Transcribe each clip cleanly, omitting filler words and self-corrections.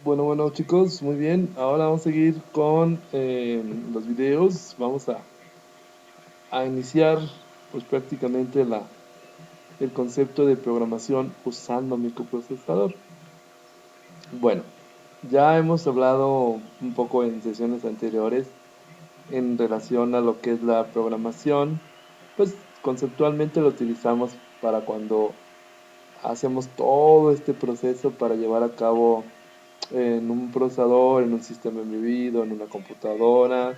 Bueno chicos, muy bien. Ahora vamos a seguir con los videos. Vamos a iniciar pues prácticamente el concepto de programación usando microprocesador. Bueno, ya hemos hablado un poco en sesiones anteriores en relación a lo que es la programación. Pues conceptualmente lo utilizamos para cuando hacemos todo este proceso para llevar a cabo en un procesador, en un sistema embebido, en una computadora,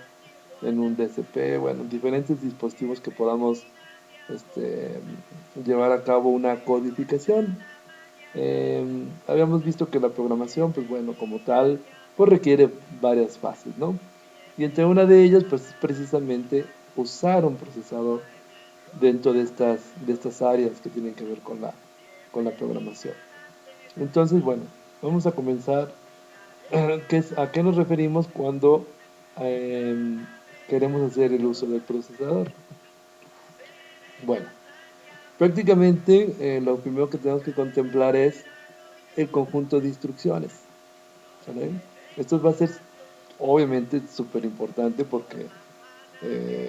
en un DSP, bueno, diferentes dispositivos que podamos este, llevar a cabo una codificación. Habíamos visto que la programación, pues bueno, como tal, pues requiere varias fases, ¿no? Y entre una de ellas, pues es precisamente usar un procesador dentro de estas áreas que tienen que ver con la programación. Entonces, bueno, vamos a comenzar. ¿A qué nos referimos cuando eh, queremos hacer el uso del procesador? Bueno, prácticamente lo primero que tenemos que contemplar es el conjunto de instrucciones. ¿Sale? Esto va a ser obviamente súper importante porque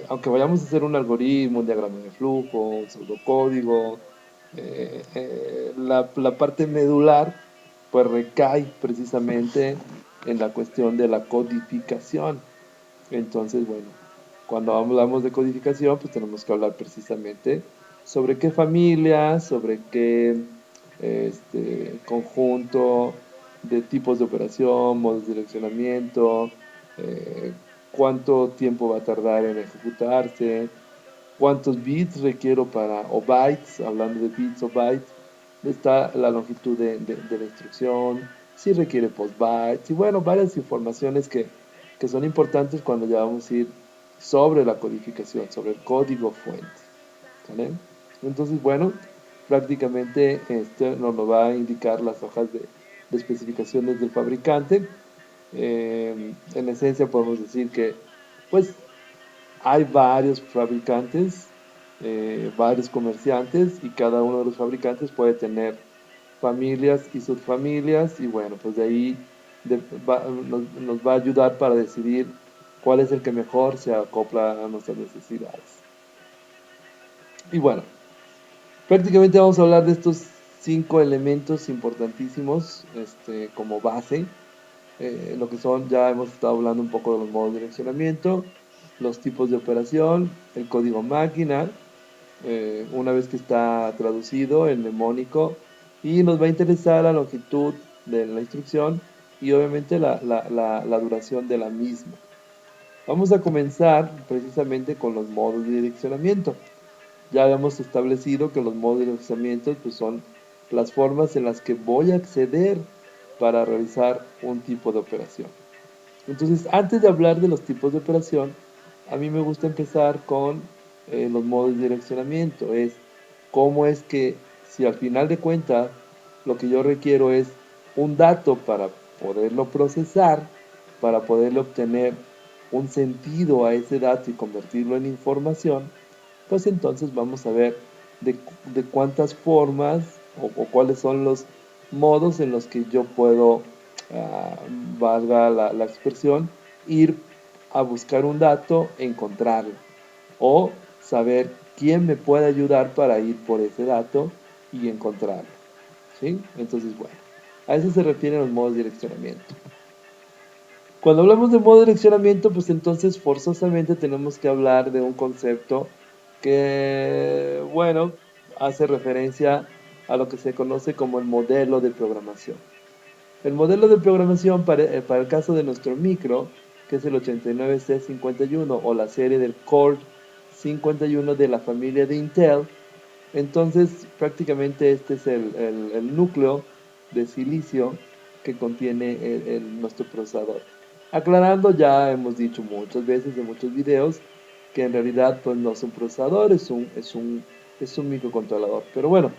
aunque vayamos a hacer un algoritmo, un diagrama de flujo, un pseudocódigo, la parte medular pues recae precisamente en la cuestión de la codificación. Entonces, bueno, cuando hablamos de codificación, pues tenemos que hablar precisamente sobre qué familia, sobre qué conjunto de tipos de operación, modos de direccionamiento, eh, cuánto tiempo va a tardar en ejecutarse, cuántos bits requiero para, o bytes, hablando de bits o bytes, está la longitud de la instrucción, si requiere postbytes, y bueno, varias informaciones que son importantes cuando ya vamos a ir sobre la codificación, sobre el código fuente. ¿Vale? Entonces, bueno, prácticamente este nos lo va a indicar las hojas de especificaciones del fabricante. En esencia podemos decir que pues hay varios fabricantes, varios comerciantes y cada uno de los fabricantes puede tener familias y subfamilias y bueno, pues de ahí nos va a ayudar para decidir cuál es el que mejor se acopla a nuestras necesidades. Y bueno, prácticamente vamos a hablar de estos 5 elementos importantísimos como base. Lo que son, ya hemos estado hablando un poco de los modos de direccionamiento, los tipos de operación, el código máquina, una vez que está traducido en mnemónico, y nos va a interesar la longitud de la instrucción y obviamente la duración de la misma. Vamos a comenzar precisamente con los modos de direccionamiento. Ya habíamos establecido que los modos de direccionamiento pues, son las formas en las que voy a acceder para realizar un tipo de operación. Entonces, antes de hablar de los tipos de operación, a mí me gusta empezar con los modos de direccionamiento. Es cómo es que, si al final de cuentas lo que yo requiero es un dato para poderlo procesar, para poderle obtener un sentido a ese dato y convertirlo en información, pues entonces vamos a ver de cuántas formas o cuáles son los modos en los que yo puedo, ah, valga la expresión, ir a buscar un dato, encontrarlo o saber quién me puede ayudar para ir por ese dato y encontrarlo. ¿Sí? Entonces, bueno, a eso se refieren los modos de direccionamiento. Cuando hablamos de modo de direccionamiento, pues entonces forzosamente tenemos que hablar de un concepto que, bueno, hace referencia a lo que se conoce como el modelo de programación. El modelo de programación para el caso de nuestro micro, que es el 89C51 o la serie del Core 51 de la familia de Intel, entonces prácticamente este es el núcleo de silicio que contiene nuestro procesador. Aclarando, ya hemos dicho muchas veces en muchos videos que en realidad pues no es un procesador, es un microcontrolador. Pero bueno,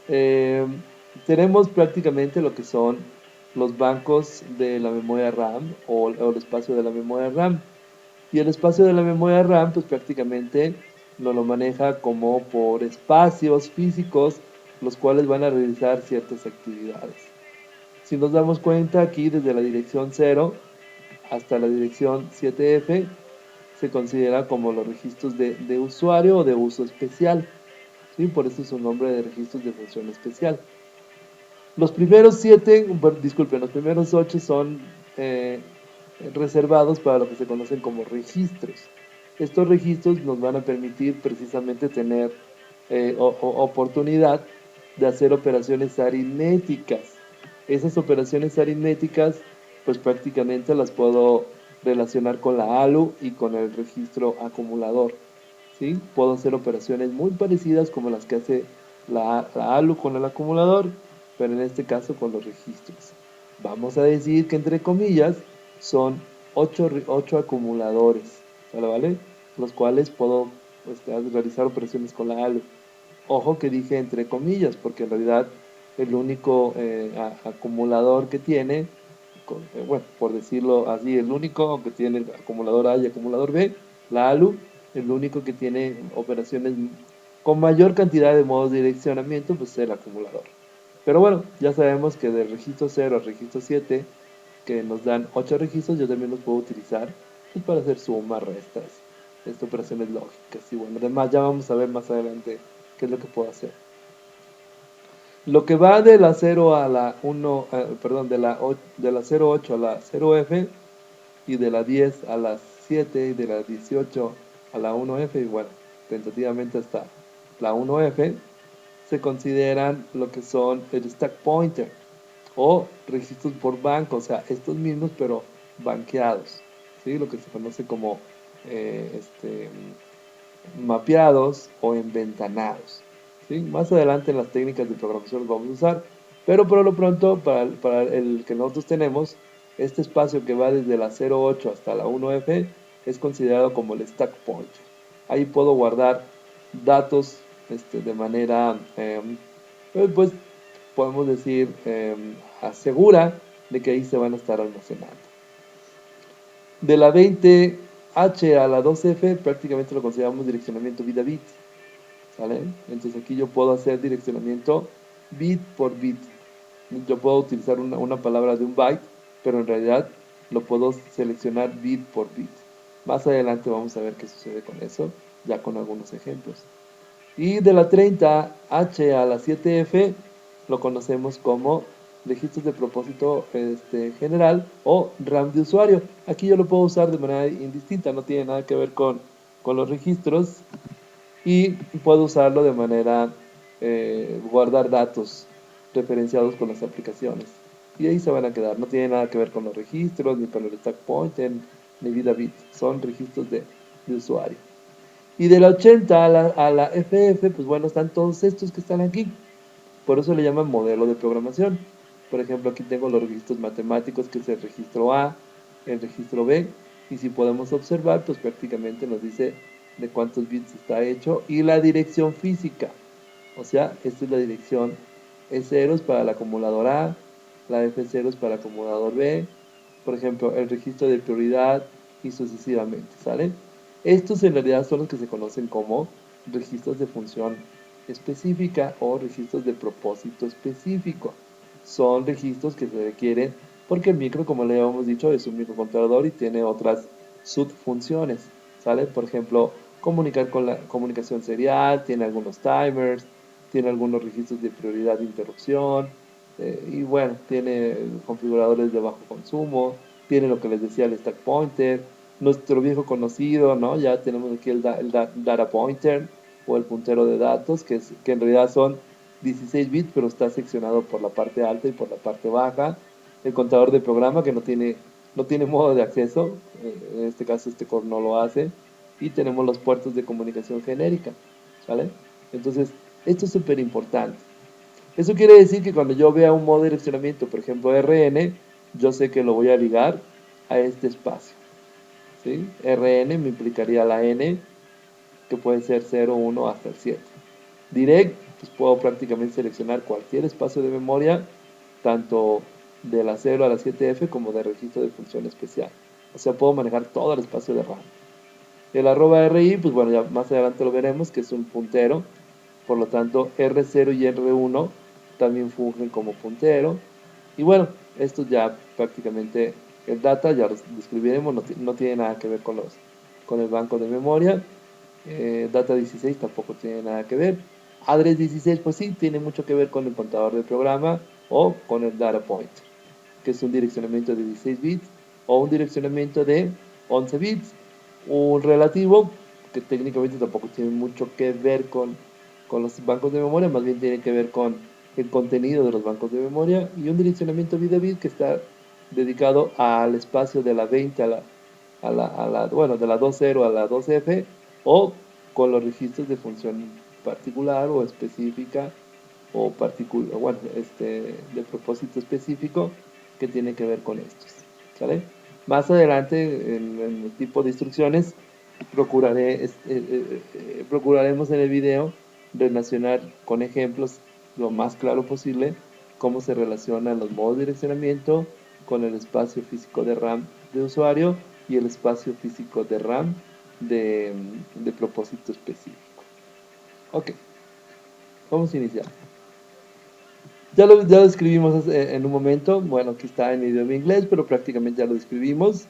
eh, tenemos prácticamente lo que son los bancos de la memoria RAM o el espacio de la memoria RAM. Y el espacio de la memoria RAM, pues prácticamente nos lo maneja como por espacios físicos, los cuales van a realizar ciertas actividades. Si nos damos cuenta aquí, desde la dirección 0 hasta la dirección 7F, se considera como los registros de usuario o de uso especial. ¿Sí? Por eso es un nombre de registros de función especial. Los primeros 7, disculpen, los primeros 8 son reservados para lo que se conocen como registros. Estos registros nos van a permitir precisamente tener oportunidad de hacer operaciones aritméticas. Esas operaciones aritméticas, pues prácticamente las puedo relacionar con la ALU y con el registro acumulador. ¿Sí? Puedo hacer operaciones muy parecidas como las que hace la ALU con el acumulador, pero en este caso con los registros. Vamos a decir que entre comillas son 8 acumuladores, ¿vale? Los cuales puedo realizar operaciones con la ALU. Ojo que dije entre comillas, porque en realidad el único acumulador que tiene, bueno, por decirlo así, el único que tiene acumulador A y acumulador B, la ALU, el único que tiene operaciones con mayor cantidad de modos de direccionamiento, pues es el acumulador. Pero bueno, ya sabemos que del registro 0 al registro 7, que nos dan 8 registros, yo también los puedo utilizar pues, para hacer sumas, restas, operaciones lógicas. Y bueno, además ya vamos a ver más adelante qué es lo que puedo hacer. Lo que va de la 0 a la 1, perdón, de la 0.8 a la 0F y de la 10 a la 7 y de la 18 a la 1F y bueno, tentativamente hasta la 1F, se consideran lo que son el stack pointer o registros por banco, o sea, estos mismos pero banqueados, ¿sí? Lo que se conoce como mapeados o enventanados. ¿Sí? Más adelante en las técnicas de programación los vamos a usar, pero por lo pronto, para el que nosotros tenemos, este espacio que va desde la 0.8 hasta la 1F es considerado como el stack pointer. Ahí puedo guardar datos de manera, pues podemos decir, asegura de que ahí se van a estar almacenando. De la 20H a la 2F prácticamente lo consideramos direccionamiento bit a bit. ¿Sale? Entonces aquí yo puedo hacer direccionamiento bit por bit. Yo puedo utilizar una palabra de un byte, pero en realidad lo puedo seleccionar bit por bit. Más adelante vamos a ver qué sucede con eso, ya con algunos ejemplos. Y de la 30H a la 7F lo conocemos como registros de propósito general o RAM de usuario. Aquí yo lo puedo usar de manera indistinta, no tiene nada que ver con los registros y puedo usarlo de manera guardar datos referenciados con las aplicaciones. Y ahí se van a quedar, no tiene nada que ver con los registros, ni con el stack pointer, ni bit a bit, son registros de usuario. Y de la 80 a la FF, pues bueno, están todos estos que están aquí. Por eso le llaman modelo de programación. Por ejemplo, aquí tengo los registros matemáticos, que es el registro A, el registro B. Y si podemos observar, pues prácticamente nos dice de cuántos bits está hecho. Y la dirección física. O sea, esta es la dirección E0 es para el acumulador A, la F0 es para el acumulador B. Por ejemplo, el registro de prioridad y sucesivamente, ¿sale? Estos en realidad son los que se conocen como registros de función específica o registros de propósito específico. Son registros que se requieren porque el micro, como le habíamos dicho, es un microcontrolador y tiene otras subfunciones, ¿sale? Por ejemplo, comunicar con la comunicación serial, tiene algunos timers, tiene algunos registros de prioridad de interrupción, y bueno, tiene configuradores de bajo consumo, tiene lo que les decía el stack pointer, nuestro viejo conocido, ¿no? Ya tenemos aquí el data pointer o el puntero de datos, que en realidad son 16 bits, pero está seccionado por la parte alta y por la parte baja. El contador de programa, que no tiene modo de acceso, en este caso este core no lo hace. Y tenemos los puertos de comunicación genérica, ¿vale? Entonces, esto es súper importante. Eso quiere decir que cuando yo vea un modo de direccionamiento, por ejemplo RN, yo sé que lo voy a ligar a este espacio. ¿Sí? RN me implicaría la N, que puede ser 0, 1 hasta el 7. Direct, pues puedo prácticamente seleccionar cualquier espacio de memoria, tanto de la 0 a la 7F como de registro de función especial. O sea, puedo manejar todo el espacio de RAM. El @RI, pues bueno, ya más adelante lo veremos, que es un puntero. Por lo tanto, R0 y R1 también fungen como puntero. Y bueno, Esto ya prácticamente, el data ya lo describiremos, no tiene nada que ver con el banco de memoria. Data 16 tampoco tiene nada que ver. Address 16 pues sí, tiene mucho que ver con el contador del programa o con el data pointer, que es un direccionamiento de 16 bits o un direccionamiento de 11 bits. Un relativo, que técnicamente tampoco tiene mucho que ver con los bancos de memoria, más bien tiene que ver con el contenido de los bancos de memoria. Y un direccionamiento bit a bit que está dedicado al espacio de la 20 bueno, de la 2.0 a la 2F, o con los registros de función particular o específica o particular, bueno, de propósito específico que tiene que ver con estos, ¿sale? Más adelante en el tipo de instrucciones procuraremos en el video relacionar con ejemplos lo más claro posible cómo se relacionan los modos de direccionamiento con el espacio físico de RAM de usuario y el espacio físico de RAM de propósito específico. Ok, vamos a iniciar. Ya lo describimos en un momento. Bueno, aquí está en idioma inglés, pero prácticamente ya lo describimos.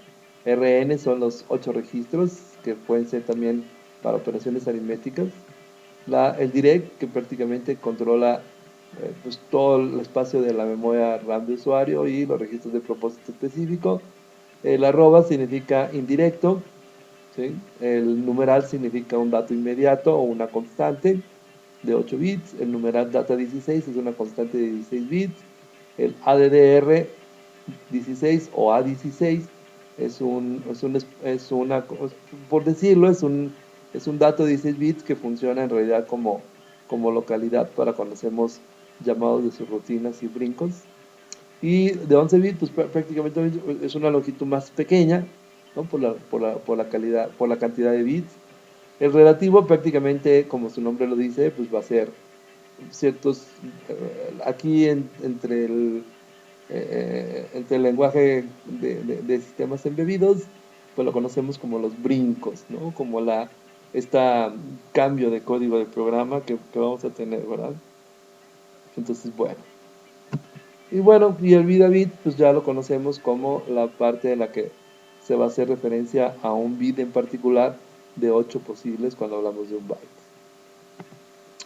RN son los 8 registros que pueden ser también para operaciones aritméticas. El direct, que prácticamente controla pues todo el espacio de la memoria RAM de usuario y los registros de propósito específico. El arroba significa indirecto, ¿sí? El numeral significa un dato inmediato o una constante de 8 bits. El numeral data 16 es una constante de 16 bits. El ADDR 16 o A16 por decirlo, es un dato de 16 bits que funciona en realidad como localidad para cuando hacemos llamados de subrutinas y brincos. Y de 11 bits, pues prácticamente es una longitud más pequeña, ¿no? Por la cantidad de bits. El relativo prácticamente, como su nombre lo dice, pues va a ser ciertos, aquí entre el lenguaje de sistemas embebidos, pues lo conocemos como los brincos, ¿no? Como este cambio de código de programa que vamos a tener, ¿verdad? Entonces, bueno. Y bueno, y el bit a bit, pues ya lo conocemos como la parte en la que se va a hacer referencia a un bit en particular de 8 posibles cuando hablamos de un byte.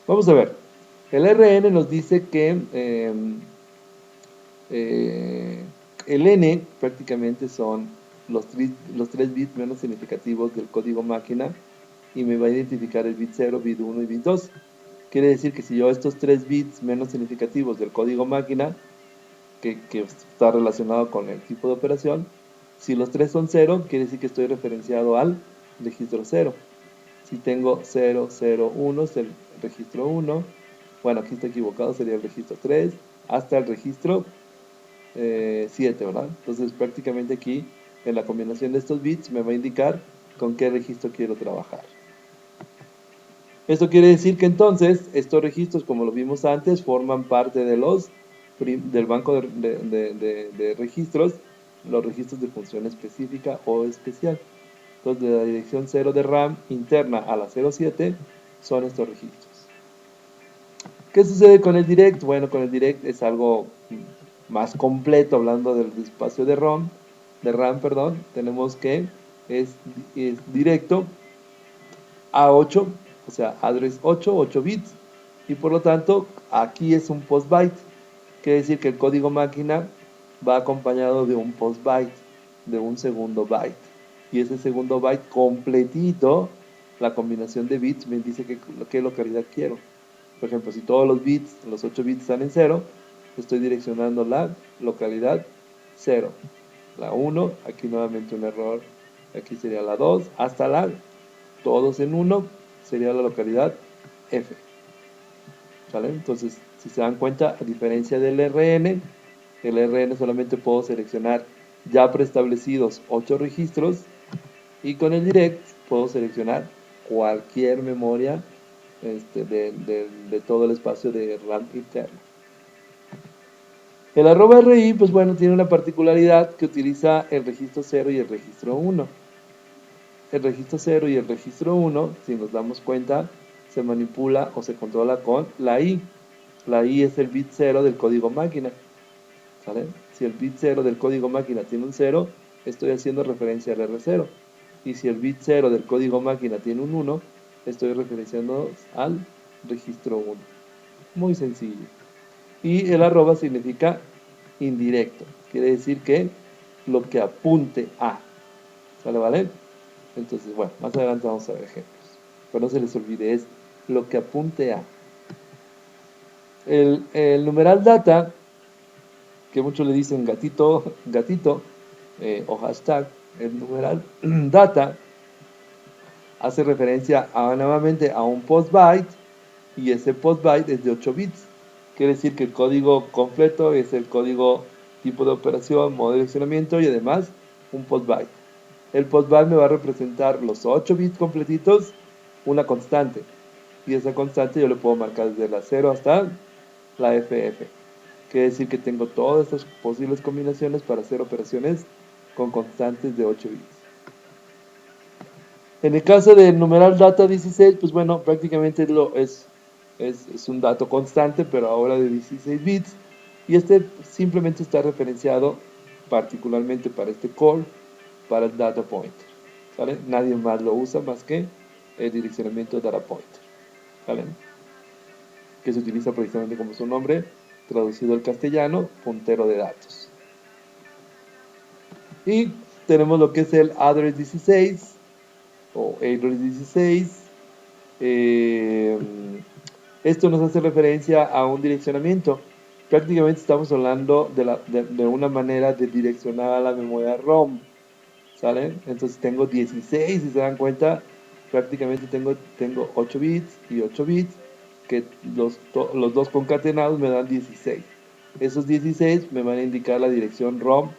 Vamos a ver. El RN nos dice que el N prácticamente son los 3 bits menos significativos del código máquina y me va a identificar el bit 0, bit 1 y bit 2. Quiere decir que si yo estos 3 bits menos significativos del código máquina, que está relacionado con el tipo de operación, si los 3 son 0, quiere decir que estoy referenciado al registro 0. Si tengo 0, 0, 1 es el registro 1. Bueno, aquí está equivocado, sería el registro 3 hasta el registro 7, ¿verdad? Entonces prácticamente aquí en la combinación de estos bits me va a indicar con qué registro quiero trabajar. Esto quiere decir que entonces estos registros, como lo vimos antes, forman parte del banco de registros, los registros de función específica o especial. Entonces de la dirección 0 de RAM interna a la 07 son estos registros. ¿Qué sucede con el direct? Bueno, con el direct es algo más completo, hablando del espacio de RAM, tenemos que es directo a 8, o sea, address 8 bits, y por lo tanto aquí es un post byte. Quiere decir que el código máquina va acompañado de un post byte, de un segundo byte, y ese segundo byte completito, la combinación de bits me dice qué localidad quiero. Por ejemplo, si todos los bits, los 8 bits están en 0, estoy direccionando la localidad 0. La 1, aquí nuevamente un error, aquí sería la 2, hasta todos en 1, sería la localidad F. ¿Vale? Entonces, si se dan cuenta, a diferencia del RN, el RN solamente puedo seleccionar ya preestablecidos 8 registros, y con el direct puedo seleccionar cualquier memoria de todo el espacio de RAM interno. El arroba RI, pues bueno, tiene una particularidad que utiliza el registro 0 y el registro 1. El registro 0 y el registro 1, si nos damos cuenta, se manipula o se controla con la I. La I es el bit 0 del código máquina, ¿sale? Si el bit 0 del código máquina tiene un 0, estoy haciendo referencia al R0. Y si el bit 0 del código máquina tiene un 1, estoy referenciando al registro 1. Muy sencillo. Y el arroba significa indirecto. Quiere decir que lo que apunte a. ¿Sale, vale? Entonces, bueno, más adelante vamos a ver ejemplos. Pero no se les olvide, es lo que apunte a. El numeral data, que muchos le dicen gatito, gatito, o hashtag, el numeral data hace referencia nuevamente a un post byte, y ese post byte es de 8 bits. Quiere decir que el código completo es el código tipo de operación, modo de direccionamiento y además un post byte. El post byte me va a representar los 8 bits completitos, una constante. Y esa constante yo le puedo marcar desde la 0 hasta la FF. Quiere decir que tengo todas estas posibles combinaciones para hacer operaciones con constantes de 8 bits. En el caso del numeral data 16, pues bueno, prácticamente es un dato constante, pero ahora de 16 bits. Y este simplemente está referenciado particularmente para este call, para el data pointer. ¿Sale? Nadie más lo usa más que el direccionamiento data pointer. ¿Vale? Que se utiliza precisamente como su nombre, traducido al castellano, puntero de datos. Y tenemos lo que es el address 16 o address 16. Esto nos hace referencia a un direccionamiento. Prácticamente estamos hablando de una manera de direccionar a la memoria ROM. ¿Sale? Entonces tengo 16, si se dan cuenta, prácticamente tengo 8 bits y 8 bits, que los dos concatenados me dan 16. Esos 16 me van a indicar la dirección ROM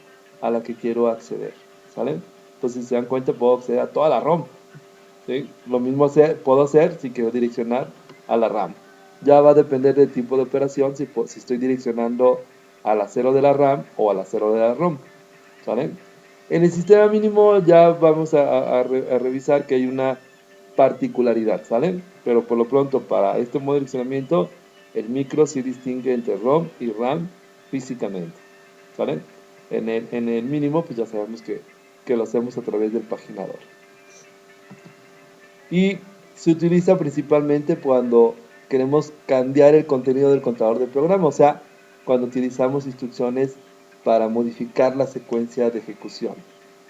a la que quiero acceder. ¿Sale? Entonces, si se dan cuenta, puedo acceder a toda la ROM. ¿Sí? Lo mismo puedo hacer si quiero direccionar a la RAM. Ya va a depender del tipo de operación, si estoy direccionando a la 0 de la RAM o a la 0 de la ROM. ¿Sale? En el sistema mínimo ya vamos a revisar que hay una particularidad, ¿sale? Pero por lo pronto, para este modo de direccionamiento, el micro sí distingue entre ROM y RAM físicamente, ¿sale? En el mínimo, pues ya sabemos que lo hacemos a través del paginador. Y se utiliza principalmente cuando queremos cambiar el contenido del contador de programa, o sea, cuando utilizamos instrucciones para modificar la secuencia de ejecución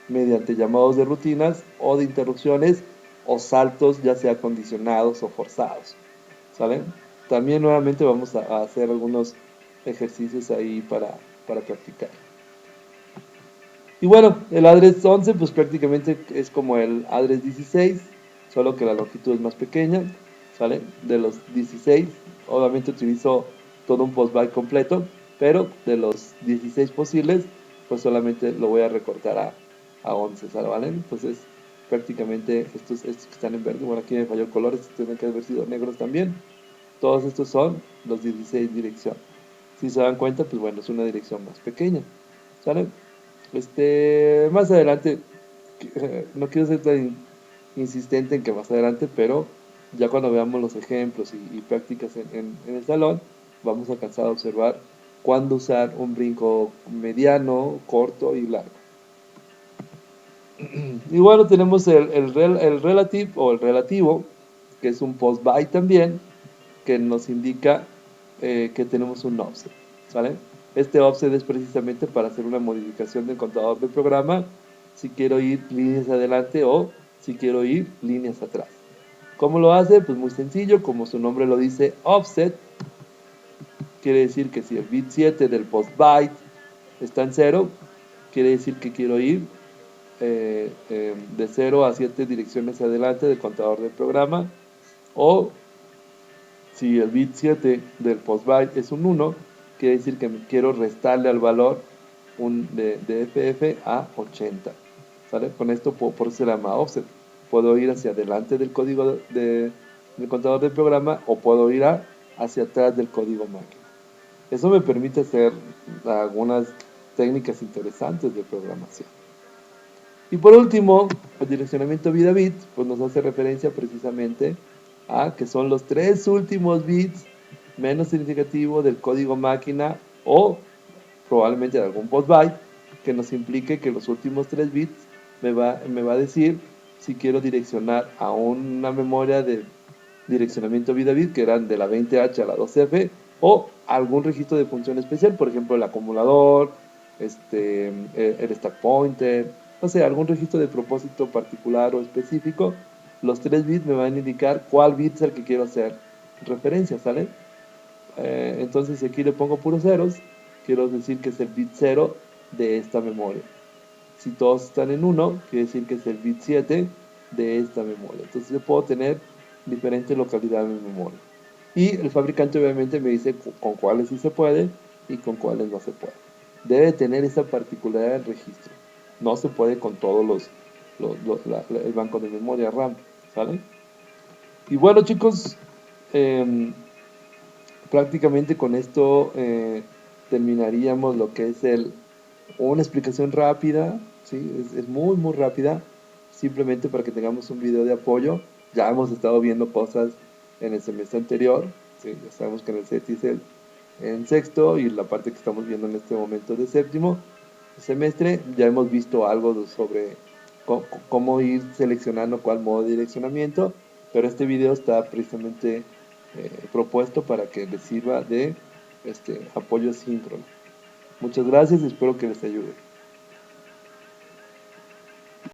mediante llamados de rutinas o de interrupciones o saltos, ya sea condicionados o forzados. ¿Sale? También nuevamente vamos a hacer algunos ejercicios ahí para practicar. Y bueno, el address 11 pues prácticamente es como el address 16, solo que la longitud es más pequeña, ¿sale? De los 16, obviamente utilizo todo un postbyte completo, pero de los 16 posibles, pues solamente lo voy a recortar a 11, ¿vale? Entonces, prácticamente estos que están en verde, bueno, aquí me falló el color, estos tienen que haber sido negros también. Todos estos son los 16 dirección. Si se dan cuenta, pues bueno, es una dirección más pequeña, ¿sale? Más adelante, no quiero ser tan insistente en que más adelante, pero ya cuando veamos los ejemplos y prácticas en el salón, vamos a alcanzar a observar cuándo usar un brinco mediano, corto y largo. Y bueno, tenemos el relative o el relativo, que es un post byte también, que nos indica que tenemos un offset, ¿sale? Este offset es precisamente para hacer una modificación del contador del programa, si quiero ir líneas adelante o si quiero ir líneas atrás. ¿Cómo lo hace? Pues muy sencillo, como su nombre lo dice, offset. Quiere decir que si el bit 7 del post byte está en 0, quiere decir que quiero ir de 0 a 7 direcciones adelante del contador del programa. O si el bit 7 del post byte es un 1, quiere decir que quiero restarle al valor de FF a 80. ¿Sale? Con esto por eso se llama offset. Puedo ir hacia adelante del código del contador del programa o puedo ir hacia atrás del código máquina. Eso me permite hacer algunas técnicas interesantes de programación. Y por último, el direccionamiento bit a bit pues nos hace referencia precisamente a que son los 3 últimos bits menos significativos del código máquina o probablemente de algún bus byte que nos implique que los últimos 3 bits me va a decir si quiero direccionar a una memoria de direccionamiento bit a bit, que eran de la 20H a la 12F, o algún registro de función especial, por ejemplo el acumulador, el stack pointer, no sé, algún registro de propósito particular o específico. Los 3 bits me van a indicar cuál bit es el que quiero hacer referencia, ¿sale? Entonces si aquí le pongo puros ceros, quiero decir que es el bit 0 de esta memoria. Si todos están en 1, quiere decir que es el bit 7 de esta memoria. Entonces yo puedo tener diferentes localidades en memoria. Y el fabricante obviamente me dice con cuáles sí se puede y con cuáles no se puede. Debe tener esa particularidad del registro. No se puede con todos el banco de memoria RAM, ¿sale? Y bueno, chicos, prácticamente con esto terminaríamos lo que es una explicación rápida, ¿sí? Es muy muy rápida, simplemente para que tengamos un video de apoyo. Ya hemos estado viendo cosas en el semestre anterior, ¿sí? Ya sabemos que en el CETI es en sexto y la parte que estamos viendo en este momento de séptimo semestre, ya hemos visto algo sobre cómo ir seleccionando cuál modo de direccionamiento, pero este video está precisamente propuesto para que les sirva de apoyo síncrono. Muchas gracias y espero que les ayude.